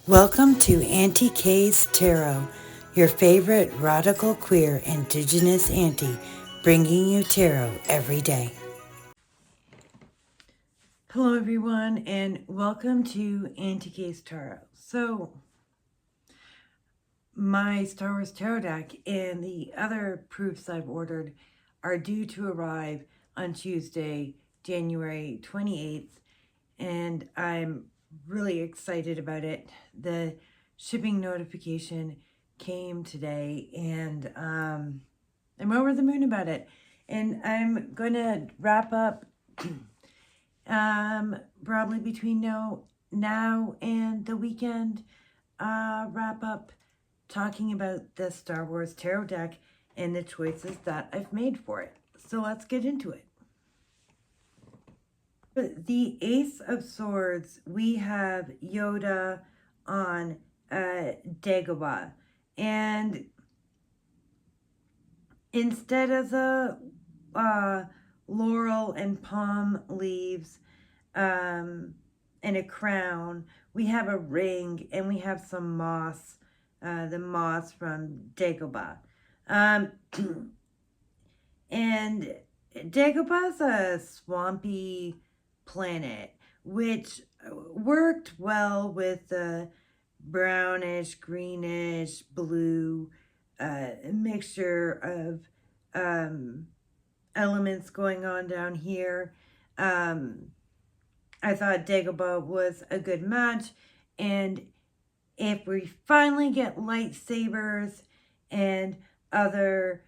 Welcome to Auntie K's Tarot, your favorite radical queer indigenous auntie, bringing you tarot every day. Hello everyone and welcome to Auntie K's Tarot. So, my Star Wars Tarot deck and the other proofs I've ordered are due to arrive on Tuesday, January 28th, and I'm really excited about it. The shipping notification came today, and I'm over the moon about it. And I'm going to wrap up probably between now and the weekend, wrap up talking about the Star Wars Tarot deck and the choices that I've made for it. So let's get into it. The Ace of Swords, we have Yoda on Dagobah. And instead of the laurel and palm leaves and a crown, we have a ring and we have some moss, the moss from Dagobah. And Dagobah's a swampy planet, which worked well with the brownish, greenish, blue mixture of elements going on down here. I thought Dagobah was a good match, and if we finally get lightsabers and other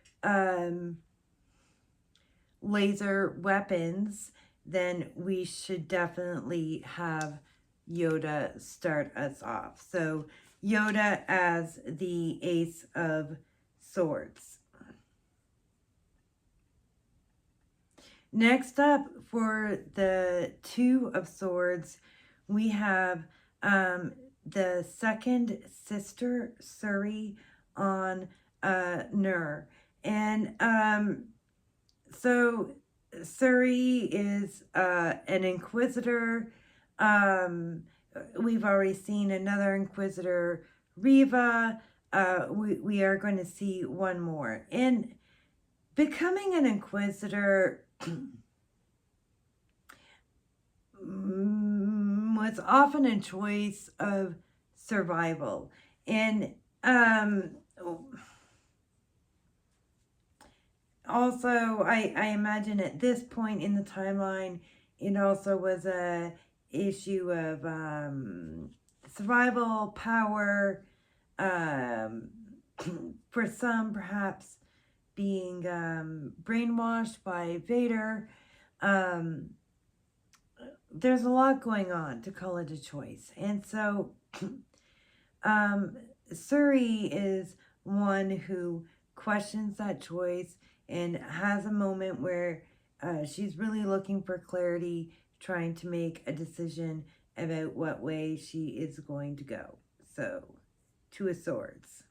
laser weapons, then we should definitely have Yoda start us off. So Yoda as the Ace of Swords. Next up, for the Two of Swords, we have the second sister, Suri, on Nur. And so Suri is an Inquisitor. We've already seen another Inquisitor, Riva. We are going to see one more. And becoming an Inquisitor was often a choice of survival. And also, I imagine at this point in the timeline, it also was a issue of survival, power, for some perhaps being brainwashed by Vader. There's a lot going on to call it a choice. And so Suri is one who questions that choice and has a moment where she's really looking for clarity, trying to make a decision about what way she is going to go. So, Two of Swords.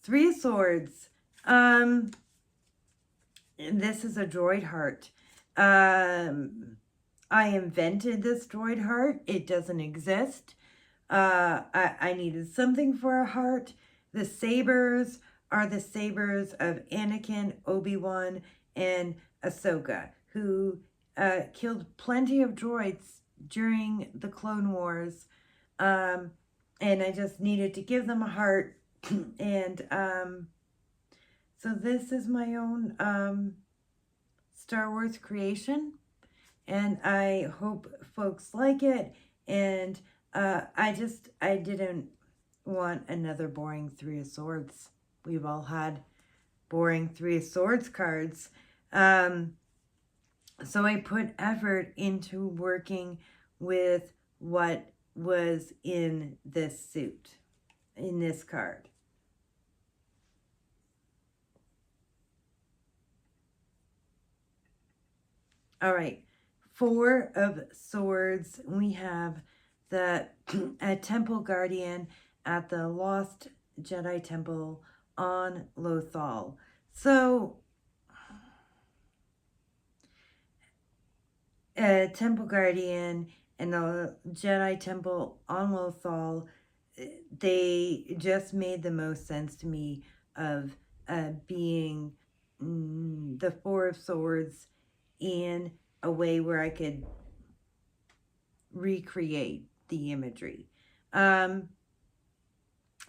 Three of Swords. This is a droid heart. I invented this droid heart. It doesn't exist. I needed something for a heart. The sabers are the sabers of Anakin, Obi-Wan, and Ahsoka, who killed plenty of droids during the Clone Wars. And I just needed to give them a heart. And so this is my own Star Wars creation. And I hope folks like it. And I didn't want another boring Three of Swords. We've all had boring Three of Swords cards. So I put effort into working with what was in this suit, in this card. All right, Four of Swords. We have the Temple Guardian at the Lost Jedi Temple on Lothal. So Temple Guardian and the Jedi Temple on Lothal, they just made the most sense to me of being the Four of Swords in a way where I could recreate the imagery.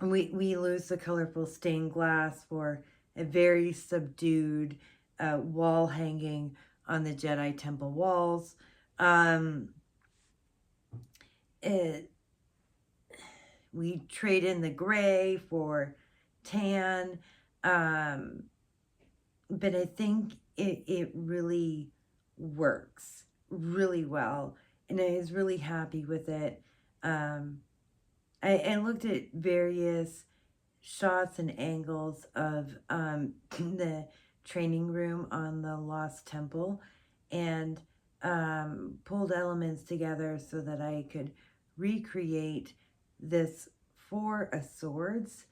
We lose the colorful stained glass for a very subdued wall hanging on the Jedi Temple walls. We trade in the gray for tan, but I think it really works really well, and I was really happy with it. I looked at various shots and angles of the training room on the Lost Temple, and pulled elements together so that I could recreate this Four of Swords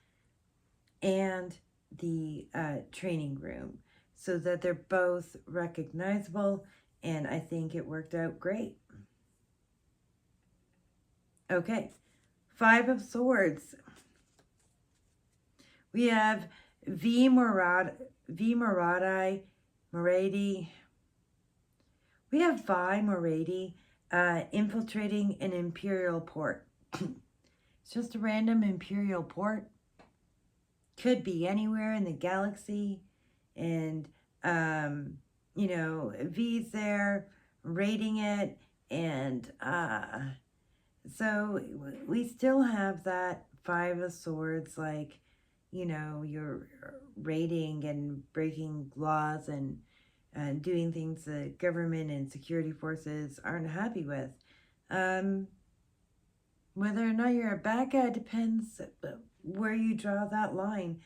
and the training room so that they're both recognizable, and I think it worked out great. Okay, Five of Swords. We have V. Moradi. We have Vi Moradi infiltrating an Imperial port. It's just a random Imperial port. Could be anywhere in the galaxy. And, you know, V's there raiding it. And so we still have that Five of Swords, like, you know, you're raiding and breaking laws and doing things the government and security forces aren't happy with. Whether or not you're a bad guy depends where you draw that line.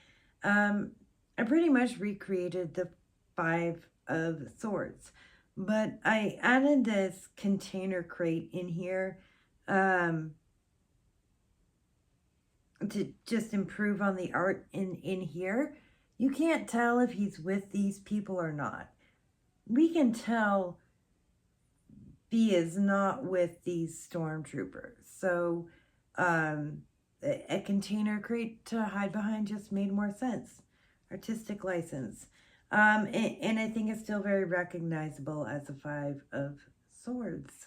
I pretty much recreated the Five of Swords, but I added this container crate in here to just improve on the art in here. You can't tell if he's with these people or not. We can tell B is not with these stormtroopers. So a container crate to hide behind just made more sense. Artistic license. And I think it's still very recognizable as a Five of Swords.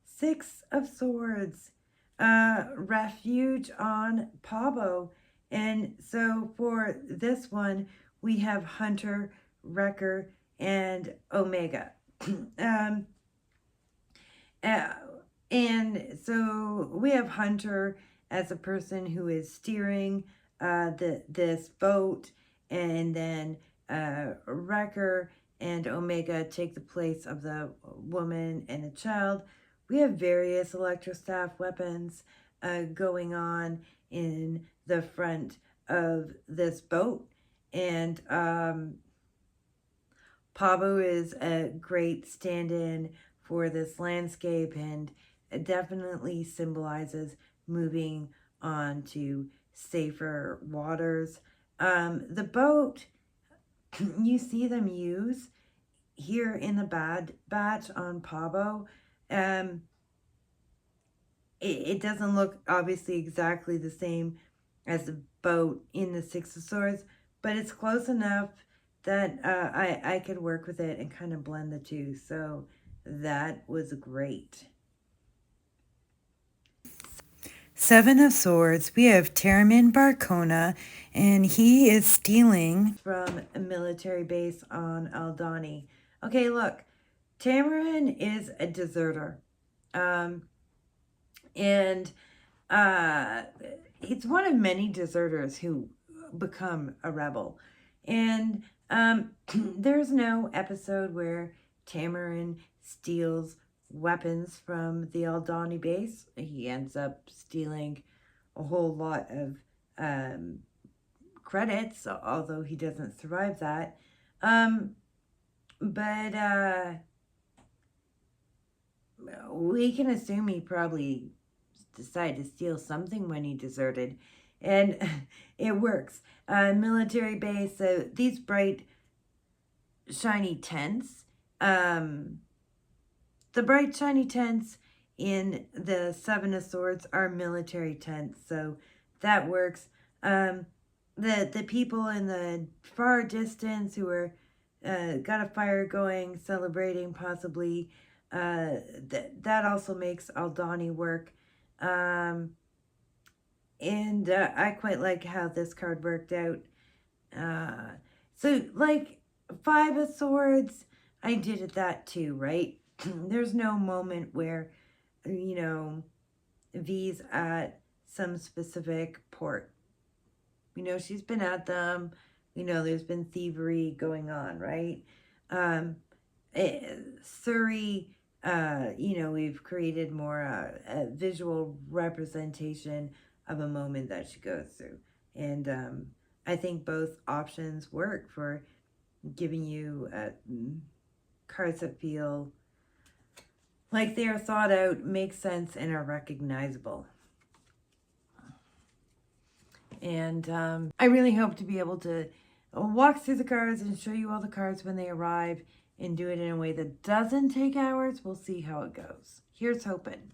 Six of Swords. Refuge on Pabo. And so for this one, we have Hunter, Wrecker, and Omega. And so we have Hunter as a person who is steering this boat, and then Wrecker and Omega take the place of the woman and the child. We have various electrostaff weapons going on in the front of this boat, and Pabo is a great stand-in for this landscape, and it definitely symbolizes moving on to safer waters. The boat, you see them use here in the Bad Batch on Pabo. It doesn't look obviously exactly the same as the boat in the Six of Swords, but it's close enough that I could work with it and kind of blend the two. So that was great. Seven of Swords, we have Taramyn Barcona, and he is stealing from a military base on Aldhani. Okay, look, Taramyn is a deserter. And he's one of many deserters who become a rebel. And there's no episode where Taramyn steals weapons from the Aldhani base. He ends up stealing a whole lot of credits, although he doesn't survive that. But we can assume he probably decided to steal something when he deserted, and it works. Military base, these bright shiny tents, the bright shiny tents in the Seven of Swords are military tents, so that works. The people in the far distance who are got a fire going, celebrating possibly, that also makes Aldani work. And I quite like how this card worked out. So, like, Five of Swords, I did it that too, right? There's no moment where, you know, V's at some specific port. We know she's been at them. We know there's been thievery going on, right? Surrey, you know, we've created more a visual representation of a moment that she goes through. And I think both options work for giving you cards that feel like they are thought out, make sense, and are recognizable. And I really hope to be able to walk through the cards and show you all the cards when they arrive and do it in a way that doesn't take hours. We'll see how it goes. Here's hoping.